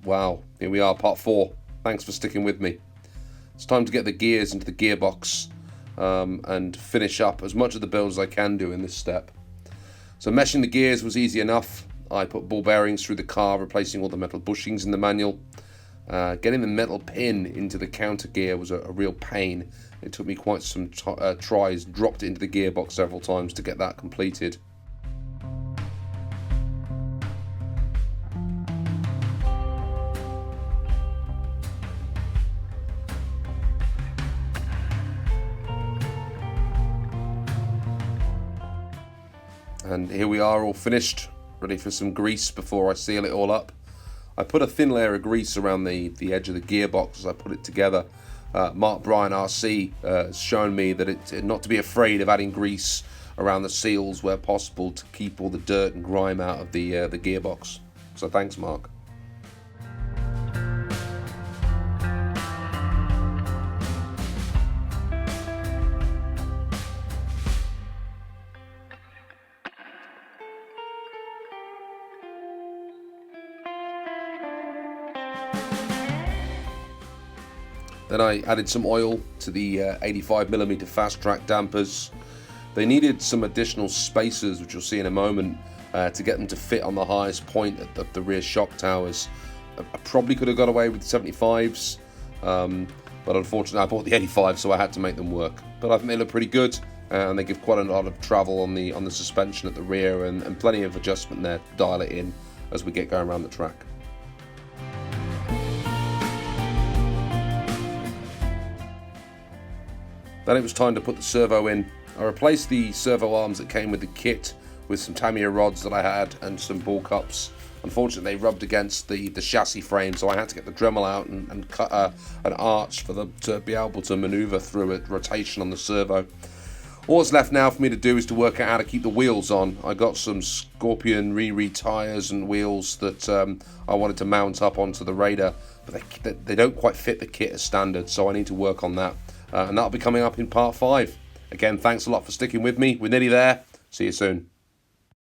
Wow, here we are, part 4. Thanks for sticking with me. It's time to get the gears into the gearbox and finish up as much of the build as I can do in this step. So meshing the gears was easy enough. I put ball bearings through the car, replacing all the metal bushings in the manual. Getting the metal pin into the counter gear was a real pain. It took me quite some tries, dropped it into the gearbox several times to get that completed. And here we are, all finished, ready for some grease before I seal it all up. I put a thin layer of grease around the edge of the gearbox as I put it together. Mark Bryan RC has shown me that it's not to be afraid of adding grease around the seals where possible to keep all the dirt and grime out of the gearbox. So thanks, Mark. Then I added some oil to the 85mm fast track dampers. They needed some additional spacers, which you'll see in a moment, to get them to fit on the highest point at the rear shock towers. I probably could have got away with 75s, but unfortunately I bought the 85, so I had to make them work. But I think they look pretty good, and they give quite a lot of travel on the suspension at the rear, and plenty of adjustment there to dial it in as we get going around the track. Then it was time to put the servo in. I replaced the servo arms that came with the kit with some Tamiya rods that I had and some ball cups. Unfortunately, they rubbed against the chassis frame, so I had to get the Dremel out and cut an arch for them to be able to maneuver through a rotation on the servo. All that's left now for me to do is to work out how to keep the wheels on. I got some Scorpion Riri tyres and wheels that I wanted to mount up onto the Raider, but they don't quite fit the kit as standard, so I need to work on that. And that'll be coming up in part 5. Again, thanks a lot for sticking with me. We're nearly there. See you soon.